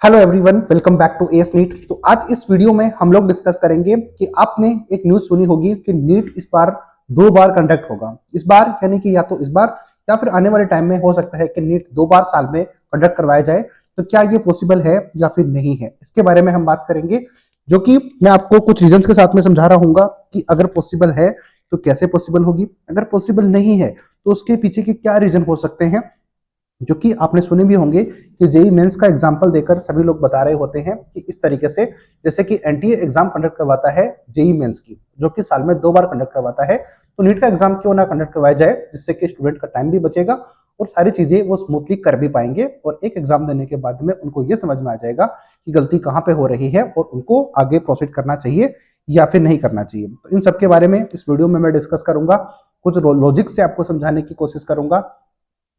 Hello everyone, welcome back to S NEET. तो आज इस वीडियो में हम लोग डिस्कस करेंगे कि आपने एक न्यूज़ सुनी होगी कि नीट इस बार 2 बार कंडक्ट होगा। इस बार यानी कि या तो इस बार या फिर आने वाले टाइम में हो सकता है कि नीट 2 बार साल में कंडक्ट करवाया जाए। तो क्या ये पॉसिबल है या फिर नहीं है, इसके बारे में हम बात करेंगे, जो कि मैं आपको कुछ रीजंस के साथ में समझा रहा हूँ कि अगर पॉसिबल है तो कैसे पॉसिबल होगी, अगर पॉसिबल नहीं है तो उसके पीछे के क्या रीजन हो सकते हैं, जो कि आपने सुने भी होंगे कि जेई मेंस का एग्जाम्पल देकर सभी लोग बता रहे होते हैं कि इस तरीके से, जैसे कि एनटीए एग्जाम कंडक्ट करवाता है जेई मेंस की, जो कि साल में 2 बार कंडक्ट करवाता है। तो नीट का एग्जाम क्यों ना कंडक्ट करवाया जाए, जिससे कि स्टूडेंट का टाइम भी बचेगा और सारी चीजें वो स्मूथली कर भी पाएंगे, और एक एग्जाम देने के बाद में उनको ये समझ में आ जाएगा कि गलती कहाँ पे हो रही है और उनको आगे प्रोसीड करना चाहिए या फिर नहीं करना चाहिए। तो इन सब के बारे में इस वीडियो में मैं डिस्कस करूंगा, कुछ लॉजिक से आपको समझाने की कोशिश करूंगा,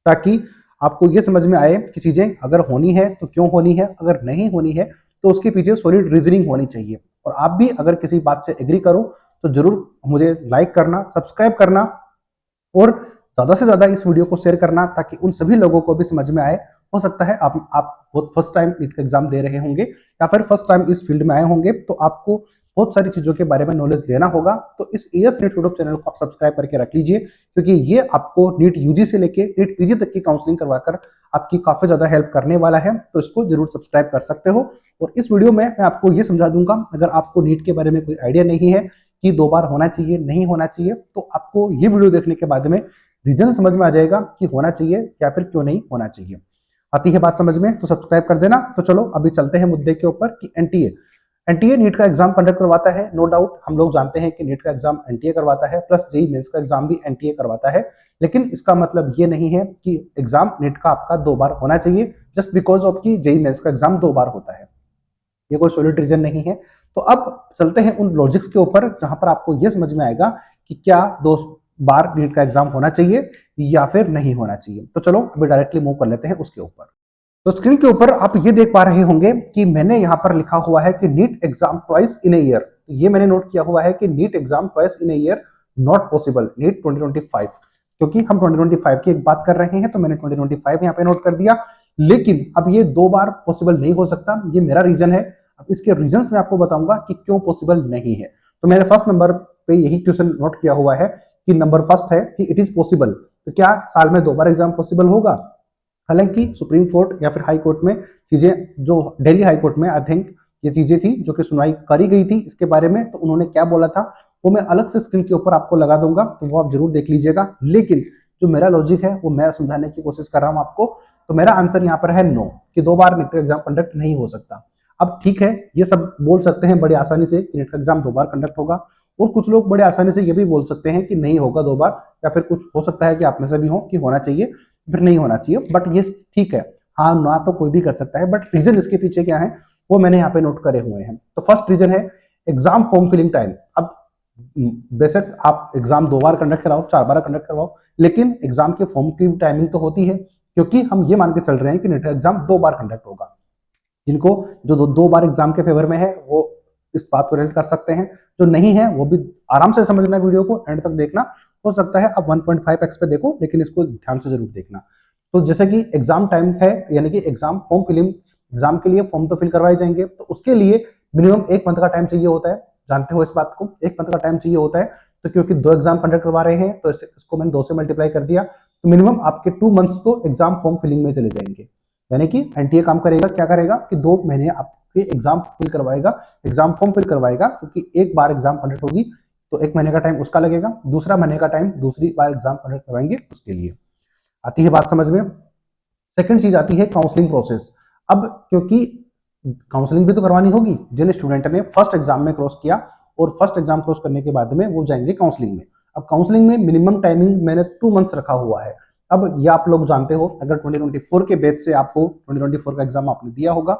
ताकि आपको ये समझ में आए कि चीजें अगर होनी है तो क्यों होनी है, अगर नहीं होनी है तो उसके पीछे सॉलिड रीजनिंग होनी चाहिए। और आप भी अगर किसी बात से एग्री करो तो जरूर मुझे लाइक करना, सब्सक्राइब करना और ज्यादा से ज्यादा इस वीडियो को शेयर करना, ताकि उन सभी लोगों को भी समझ में आए। हो सकता है आप बहुत फर्स्ट टाइम नीट का एग्जाम दे रहे होंगे या फिर फर्स्ट टाइम इस फील्ड में आए होंगे, तो आपको बहुत सारी चीजों के बारे में नॉलेज लेना होगा। तो इस एएस नीट यूट्यूब चैनल को आप सब्सक्राइब करके रख लीजिए, क्योंकि ये आपको नीट यूजी से लेके नीट पीजी तक की काउंसलिंग करवाकर आपकी काफी ज्यादा हेल्प करने वाला है। तो इसको जरूर सब्सक्राइब कर सकते हो। और इस वीडियो में मैं आपको ये समझा दूंगा, अगर आपको नीट के बारे में कोई आइडिया नहीं है कि 2 बार होना चाहिए नहीं होना चाहिए, तो आपको ये वीडियो देखने के बाद में रीजन समझ में आ जाएगा कि होना चाहिए या फिर क्यों नहीं होना चाहिए। आती है बात समझ में तो सब्सक्राइब कर देना। तो चलो अभी चलते हैं मुद्दे के ऊपर कि एनटीए नीट का एग्जाम कंडक्ट करवाता है। नो डाउट हम लोग जानते हैं कि नीट का एग्जाम एनटीए करवाता है, प्लस जेई मेंस का एग्जाम भी एनटीए करवाता है। लेकिन इसका मतलब ये नहीं है कि एग्जाम नीट का आपका 2 बार होना चाहिए जस्ट बिकॉज ऑफ कि जेई मेंस का एग्जाम 2 बार होता है। ये कोई सॉलिड रीजन नहीं है। तो अब चलते हैं उन लॉजिक्स के ऊपर, जहां पर आपको यह समझ में आएगा कि क्या 2 बार नीट का एग्जाम होना चाहिए या फिर नहीं होना चाहिए। तो चलो अभी डायरेक्टली मूव कर लेते हैं उसके ऊपर। तो स्क्रीन के ऊपर आप ये देख पा रहे होंगे कि मैंने यहाँ पर लिखा हुआ है कि NEET exam twice in a year. ये मैंने नोट किया हुआ है कि NEET exam twice in a year not possible, NEET 2025। क्योंकि हम 2025 की एक बात कर रहे हैं तो मैंने 2025 यहाँ पे नोट कर दिया। लेकिन अब ये 2 बार पॉसिबल नहीं हो सकता, ये मेरा रीजन है। अब इसके रीजंस मैं आपको बताऊंगा कि क्यों पॉसिबल नहीं है। तो मैंने फर्स्ट नंबर पे यही क्वेश्चन नोट किया हुआ है कि नंबर फर्स्ट है कि इट इज पॉसिबल। तो क्या साल में 2 बार एग्जाम पॉसिबल होगा? हालांकि सुप्रीम कोर्ट या फिर हाई कोर्ट में चीजें, जो दिल्ली हाई कोर्ट में आई थिंक ये चीजें थी जो कि सुनवाई करी गई थी इसके बारे में, तो उन्होंने क्या बोला था वो मैं अलग से स्क्रीन के ऊपर आपको लगा दूंगा, तो वो आप जरूर देख लीजिएगा। लेकिन जो मेरा लॉजिक है वो मैं समझाने की कोशिश कर रहा हूं आपको। तो मेरा आंसर यहाँ पर है नो, कि 2 बार नीट का एग्जाम कंडक्ट नहीं हो सकता। अब ठीक है, ये सब बोल सकते हैं बड़ी आसानी से कि नीट का एग्जाम 2 बार कंडक्ट होगा, और कुछ लोग बड़े आसानी से ये भी बोल सकते हैं कि नहीं होगा 2 बार, या फिर कुछ हो सकता है कि आप में से भी हो कि होना चाहिए फिर नहीं होना चाहिए। बट ये ठीक है, हाँ ना तो कोई भी कर सकता है, बट रीजन इसके पीछे क्या है वो मैंने यहाँ पे नोट करे हुए हैं। तो फर्स्ट रीजन है एग्जाम फॉर्म फिलिंग टाइम। अब बेशक आप एग्जाम 2 बार कंडक्ट कराओ 4 बार कंडक्ट करवाओ, लेकिन एग्जाम के फॉर्म की टाइमिंग तो होती है, क्योंकि हम ये मान के चल रहे हैं कि नेट एग्जाम 2 बार कंडक्ट होगा। जिनको जो 2 बार एग्जाम के फेवर में है वो इस बात को रिलेट कर सकते हैं, जो नहीं है वो भी आराम से समझना, वीडियो को एंड तक देखना। हो सकता है अब 1.5x पे देखो, लेकिन इसको ध्यान से जरूर देखना। तो जैसे कि एग्जाम टाइम है, यानी कि एग्जाम फॉर्म फिलिंग, एग्जाम के लिए फॉर्म तो फिल करवाए जाएंगे, तो उसके लिए मिनिमम 1 मंथ का टाइम चाहिए होता है। जानते हो इस बात को, 1 मंथ का टाइम चाहिए होता है। तो क्योंकि 2 एग्जाम कंडक्ट करवा रहे हैं तो इसको मैंने 2 से मल्टीप्लाई कर दिया, तो मिनिमम आपके 2 मंथ्स तो एग्जाम फॉर्म फिलिंग में चले जाएंगे। यानी कि एनटीए काम करेगा, क्या करेगा कि 2 महीने आपके एग्जाम फिल करवाएगा, एग्जाम फॉर्म फिल करवाएगा, क्योंकि एक बार एग्जाम कंडक्ट होगी तो 1 महीने का टाइम उसका लगेगा, दूसरा महीने का टाइम दूसरी बार एग्जाम कंडक्ट करवाएंगे उसके लिए। आती है बात समझ में। सेकंड चीज आती है काउंसलिंग प्रोसेस। अब क्योंकि काउंसलिंग भी तो करवानी होगी, जिन स्टूडेंट ने फर्स्ट एग्जाम में क्रॉस किया और फर्स्ट एग्जाम क्रॉस करने के बाद में वो जाएंगे काउंसलिंग में। अब काउंसलिंग में मिनिमम टाइमिंग मैंने 2 मंथ्स रखा हुआ है। अब ये आप लोग जानते हो, अगर 2024 के बैच से आपको 2024 का एग्जाम आपने दिया होगा,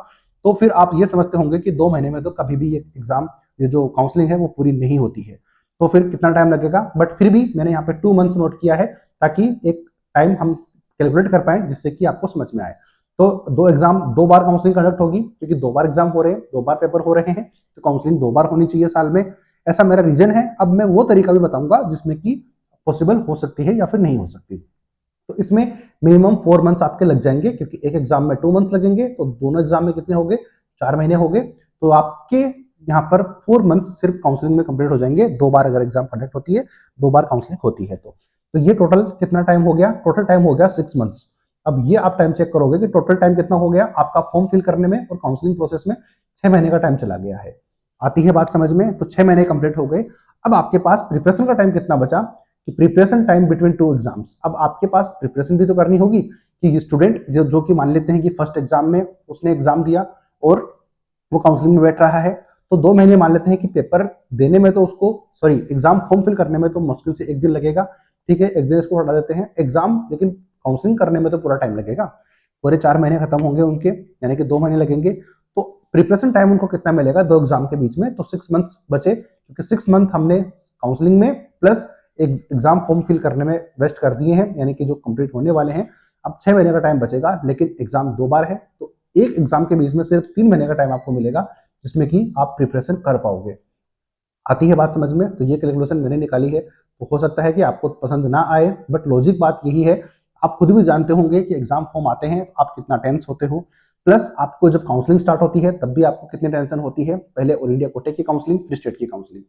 तो फिर आप ये समझते होंगे कि 2 महीने में तो कभी भी ये एग्जाम, ये जो काउंसलिंग है वो पूरी नहीं होती है। तो फिर कितना टाइम लगेगा, बट फिर भी मैंने यहाँ पे 2 मंथ्स नोट किया है, ताकि एक टाइम हम कैलकुलेट कर पाए जिससे कि आपको समझ में आए। तो 2 एग्जाम 2 बार काउंसलिंग कंडक्ट होगी, क्योंकि 2 बार एग्जाम हो रहे हैं, 2 बार पेपर हो रहे हैं, तो काउंसलिंग 2 बार होनी चाहिए साल में। ऐसा मेरा रीजन है। अब मैं वो तरीका भी बताऊंगा जिसमें कि पॉसिबल हो सकती है या फिर नहीं हो सकती। तो इसमें मिनिमम 4 मंथ्स आपके लग जाएंगे, क्योंकि एक एग्जाम में 2 मंथ्स लगेंगे, तो दोनों एग्जाम में कितने हो गए, 4 महीने हो गए। तो आपके यहाँ पर 4 मंथ्स सिर्फ काउंसलिंग में कंप्लीट हो जाएंगे, 2 बार अगर एग्जाम कंडक्ट होती है, 2 बार काउंसलिंग होती है। तो ये टोटल कितना टाइम हो गया, टोटल टाइम हो गया 6 मंथ्स। अब ये आप टाइम चेक करोगे कि टोटल टाइम कितना हो गया आपका फॉर्म फिल करने में और काउंसलिंग प्रोसेस में, 6 महीने का टाइम चला गया है। आती है बात समझ में, तो 6 महीने कंप्लीट हो गए। अब आपके पास प्रिपरेशन का टाइम कितना बचा, कि प्रिपरेशन टाइम बिटवीन 2 एग्जाम्स। अब आपके पास प्रिपरेशन भी तो करनी होगी, कि स्टूडेंट जो कि मान लेते हैं कि फर्स्ट एग्जाम में उसने एग्जाम दिया और वो काउंसलिंग में बैठ रहा है, तो 2 महीने मान लेते हैं कि पेपर देने में तो उसको, सॉरी, एग्जाम फॉर्म फिल करने में तो मुश्किल से 1 दिन लगेगा, ठीक है, 1 दिन इसको हटा देते हैं एग्जाम, लेकिन काउंसलिंग करने में तो पूरा टाइम लगेगा, पूरे 4 महीने खत्म होंगे उनके, यानी कि 2 महीने लगेंगे। तो प्रिपरेशन टाइम उनको कितना मिलेगा 2 एग्जाम के बीच में, तो 6 मंथ्स बचे, क्योंकि 6 मंथ हमने काउंसलिंग में प्लस एग्जाम फॉर्म फिल करने में वेस्ट कर दिए हैं, यानी कि जो कंप्लीट होने वाले हैं। अब 6 महीने का टाइम बचेगा, लेकिन एग्जाम 2 बार है, तो एक एग्जाम के बीच में सिर्फ 3 महीने का टाइम आपको मिलेगा, जिसमें कि आप प्रिपरेशन कर पाओगे। आती है बात समझ में, तो ये कैलकुलेशन मैंने निकाली है। तो हो सकता है कि आपको पसंद ना आए, बट लॉजिक बात यही है। आप खुद भी जानते होंगे कि एग्जाम फॉर्म आते हैं आप कितना टेंस होते हो, प्लस आपको जब काउंसलिंग स्टार्ट होती है तब भी आपको कितनी टेंशन होती है, पहले ऑल इंडिया कोटे की काउंसलिंग, फिर स्टेट की काउंसलिंग।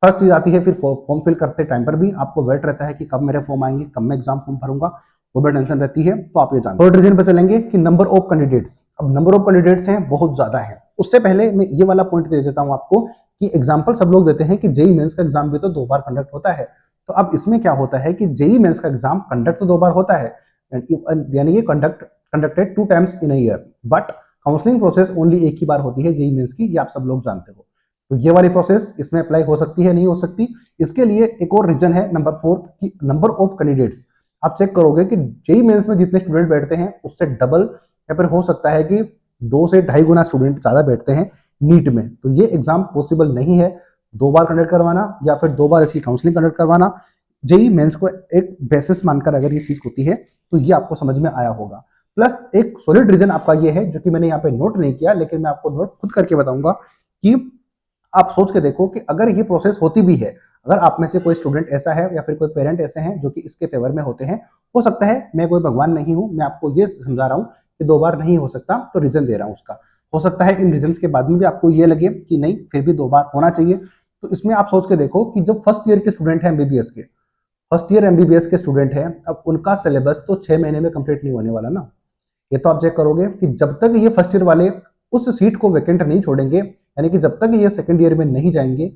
फर्स्ट चीज आती है, फिर फॉर्म फिल करते टाइम पर भी आपको वेट रहता है कि कब मेरे फॉर्म आएंगे, कब मैं एग्जाम फॉर्म भरूंगा, वो भी टेंशन रहती है। तो आप ये जानते हैं। थर्ड रीजन पे चलेंगे कि नंबर ऑफ कैंडिडेट्स। अब नंबर ऑफ कैंडिडेट्स हैं बहुत ज्यादा है। उससे पहले मैं ये वाला पॉइंट दे देता हूं आपको, कि एग्जाम्पल सब लोग देते हैं कि जेई मेंस का एग्जाम भी तो 2 बार कंडक्ट होता है। तो अब इसमें क्या होता है कि जेई मेंस का एग्जाम कंडक्ट तो 2 बार होता है, यानी कि conducted 2 times in a year, but counselling process only एक ही बार होती है जेई मेंस की, ये आप सब लोग जानते हो। तो ये वाली प्रोसेस इसमें अप्लाई हो सकती है, नहीं हो सकती। इसके लिए एक और रीजन है नंबर 4 की नंबर ऑफ कैंडिडेट्स। आप चेक करोगे कि जेई मेंस में जितने स्टूडेंट बैठते हैं उससे डबल, या फिर हो सकता है कि 2 से ढाई गुना स्टूडेंट ज्यादा बैठते हैं नीट में। तो ये एग्जाम पॉसिबल नहीं है 2 बार कंडक्ट करवाना, या फिर 2 बार इसकी काउंसलिंग कंडक्ट करवाना। जेई मेंस को एक बेसिस मानकर अगर ये चीज होती है, तो ये आपको समझ में आया होगा। प्लस एक सॉलिड रीजन आपका ये है, जो कि मैंने यहाँ पे नोट नहीं किया, लेकिन मैं आपको नोट खुद करके बताऊंगा, कि आप सोच के देखो कि अगर ये प्रोसेस होती भी है, अगर आप में से कोई स्टूडेंट ऐसा है या फिर कोई पेरेंट ऐसे हैं जो कि इसके फेवर में होते हैं, हो सकता है, मैं कोई भगवान नहीं हूं, मैं आपको ये समझा रहा हूं कि 2 बार नहीं हो सकता, तो रीजन दे रहा हूं उसका। हो सकता है इन रीजन के बाद में भी आपको ये लगे कि नहीं, फिर भी 2 बार होना चाहिए। तो इसमें आप सोच के देखो कि जब फर्स्ट ईयर के स्टूडेंट है एमबीबीएस के, फर्स्ट ईयर एमबीबीएस के स्टूडेंट है, अब उनका सिलेबस तो 6 महीने में कंप्लीट नहीं होने वाला ना। ये तो आप चेक करोगे कि जब तक ये फर्स्ट ईयर वाले उस सीट को वैकेंट नहीं छोड़ेंगे, यानी कि जब तक ये सेकंड ईयर में नहीं जाएंगे,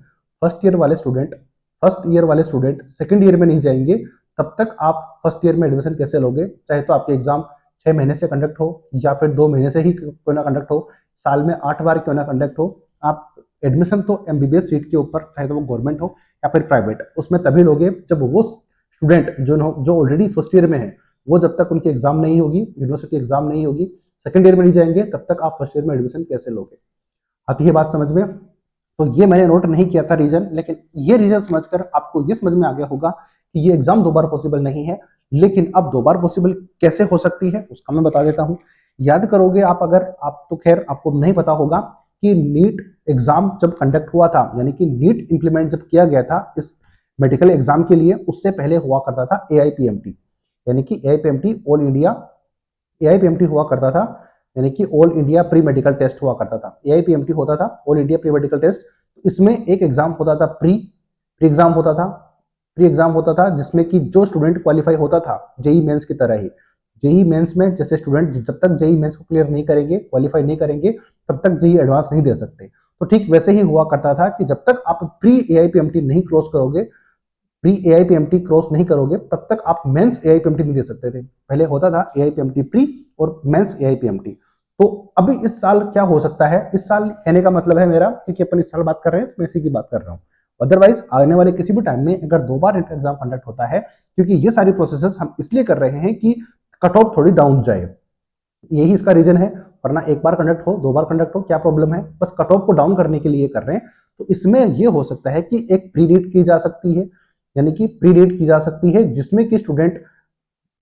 फर्स्ट ईयर वाले स्टूडेंट सेकंड ईयर में नहीं जाएंगे, तब तक आप फर्स्ट ईयर में एडमिशन कैसे लोगे? चाहे तो आपके एग्जाम 6 महीने से कंडक्ट हो, या फिर 2 महीने से ही क्यों ना कंडक्ट हो, साल में 8 बार क्यों ना कंडक्ट हो, आप एडमिशन तो एमबीबीएस सीट के ऊपर, चाहे तो वो गवर्नमेंट हो या फिर प्राइवेट, उसमें तभी लोगे जब वो स्टूडेंट जो ऑलरेडी फर्स्ट ईयर में है, वो जब तक उनकी एग्जाम नहीं होगी, यूनिवर्सिटी एग्जाम नहीं होगी, सेकंड ईयर में नहीं जाएंगे, तब तक आप फर्स्ट ईयर में एडमिशन कैसे लोगे? आती है बात समझ में? तो ये मैंने नोट नहीं किया था रीजन, लेकिन ये रीजन समझकर आपको ये समझ में आ गया होगा कि ये एग्जाम 2 बार पॉसिबल नहीं है। लेकिन अब 2 बार पॉसिबल कैसे हो सकती है उसका मैं बता देता हूं। याद करोगे आप, अगर आप तो खैर आपको नहीं पता होगा कि नीट एग्जाम जब कंडक्ट हुआ था, यानी कि नीट इंप्लीमेंट जब किया गया था इस मेडिकल एग्जाम के लिए, उससे पहले हुआ करता था एआईपीएमटी, यानी कि एआईपीएमटी ऑल इंडिया, एआईपीएमटी हुआ करता था, यानी कि all India pre medical test हुआ करता था। एआईपीएमटी होता था all India pre medical test. इसमें एक एग्जाम होता था प्री एग्जाम होता था, जिसमें कि जो स्टूडेंट क्वालिफाई होता था जेई मेंस की तरह ही, जेई मेंस में जैसे स्टूडेंट जब तक जेई मेंस को क्लियर नहीं करेंगे, क्वालिफाई नहीं करेंगे, तब तक जेई एडवांस नहीं दे सकते। तो ठीक वैसे ही हुआ करता था कि जब तक आप प्री एआईपीएमटी नहीं क्रॉस करोगे, प्री एआईपीएमटी क्रॉस नहीं करोगे, तब तक आप मेंस एआईपीएमटी नहीं दे सकते थे। पहले होता था एआईपीएमटी प्री और मेंस एआईपीएमटी। तो अभी इस साल क्या हो सकता है, इस साल कहने का मतलब है मेरा, क्योंकि अपन इस साल बात कर रहे हैं तो मैं इसी की बात कर रहा हूँ। अदरवाइज आने वाले किसी भी टाइम में अगर 2 बार एग्जाम कंडक्ट होता है, क्योंकि ये सारी प्रोसेसेस हम इसलिए कर रहे हैं कि कट ऑफ थोड़ी डाउन जाए, यही इसका रीजन है। वरना 1 बार कंडक्ट हो, 2 बार कंडक्ट हो, क्या प्रॉब्लम है? बस कट ऑफ को डाउन करने के लिए कर रहे हैं। तो इसमें यह हो सकता है कि एक प्री नीट की जा सकती है, यानी कि प्री नीट की जा सकती है, जिसमें कि स्टूडेंट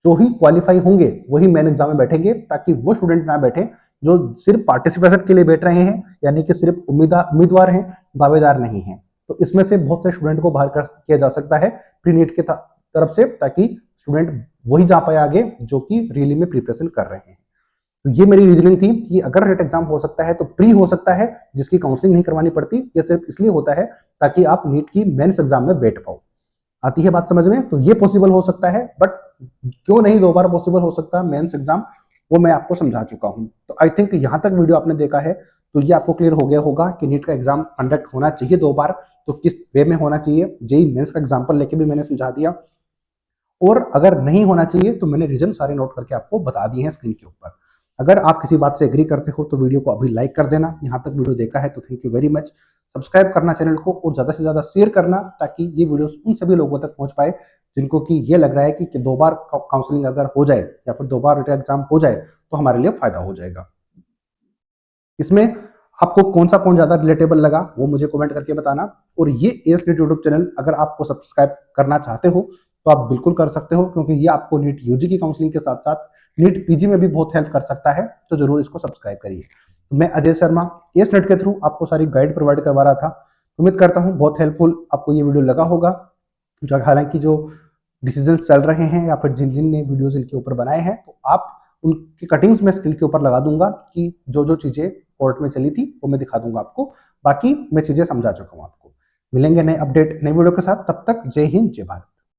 जो ही क्वालिफाई होंगे वही मेन एग्जाम में बैठेंगे, ताकि वो स्टूडेंट ना बैठे जो सिर्फ पार्टिसिपेशन के लिए बैठ रहे हैं, यानी कि सिर्फ उम्मीदवार हैं, दावेदार नहीं हैं। तो इसमें से बहुत से स्टूडेंट को बाहर कर किया जा सकता है प्री नीट के तरफ से, ताकि स्टूडेंट वही जा पाए आगे जो कि रियली में प्रिपरेशन कर रहे हैं। तो ये मेरी रीजनिंग थी कि अगर नेट एग्जाम हो सकता है तो प्री हो सकता है, जिसकी काउंसलिंग नहीं करवानी पड़ती। ये सिर्फ इसलिए होता है ताकि आप नीट की मेंस एग्जाम में बैठ पाओ। आती है बात समझ में? तो ये पॉसिबल हो सकता है, बट क्यों नहीं दोबारा पॉसिबल हो सकता मेंस एग्जाम, वो मैं आपको समझा चुका हूं। तो आई थिंक यहां तक वीडियो आपने देखा है तो ये आपको क्लियर हो गया होगा कि नीट का एग्जाम कंडक्ट होना चाहिए 2 बार, तो किस वे में होना चाहिए। जेई मेंस का एग्जाम्पल लेके भी मैंने समझा दिया, और अगर नहीं होना चाहिए तो मैंने रीजन सारे नोट करके आपको बता दिए हैं स्क्रीन के ऊपर। अगर आप किसी बात से एग्री करते हो तो वीडियो को अभी लाइक कर देना। यहाँ तक वीडियो देखा है तो thank you very much. Subscribe करना चैनल को और ज़्यादा से ज़्यादा शेयर करना, ताकि ये वीडियो उन सभी लोगों तक पहुँच पाए जिनको कि ये लग रहा है कि 2 बार काउंसलिंग अगर हो जाए या फिर 2 बार रिटन एग्जाम हो जाए तो हमारे लिए फायदा हो जाएगा। इसमें आपको कौन सा पॉइंट ज़्यादा रिलेटेबल लगा वो मुझे कमेंट करके बताना। और ये एस नीट यूट्यूब चैनल अगर आपको सब्सक्राइब करना चाहते हो तो आप बिल्कुल कर सकते हो, क्योंकि ये आपको नीट यूजी की काउंसलिंग के साथ साथ नीट पीजी में भी बहुत हेल्प कर सकता है। तो जरूर इसको सब्सक्राइब करिए। तो मैं अजय शर्मा एस नेट के थ्रू आपको सारी गाइड प्रोवाइड करवा रहा था। उम्मीद करता हूँ बहुत हेल्पफुल आपको ये वीडियो लगा होगा। जो हालांकि जो डिसीजन चल रहे हैं या फिर जिन जिन ने वीडियोज इनके ऊपर बनाए हैं, तो आप उनकी कटिंग्स में स्क्रीन के ऊपर लगा दूंगा कि जो जो चीजें कोर्ट में चली थी वो मैं दिखा दूंगा आपको। बाकी मैं चीजें समझा चुका हूँ आपको। मिलेंगे नए अपडेट नए वीडियो के साथ, तब तक जय हिंद जय भारत।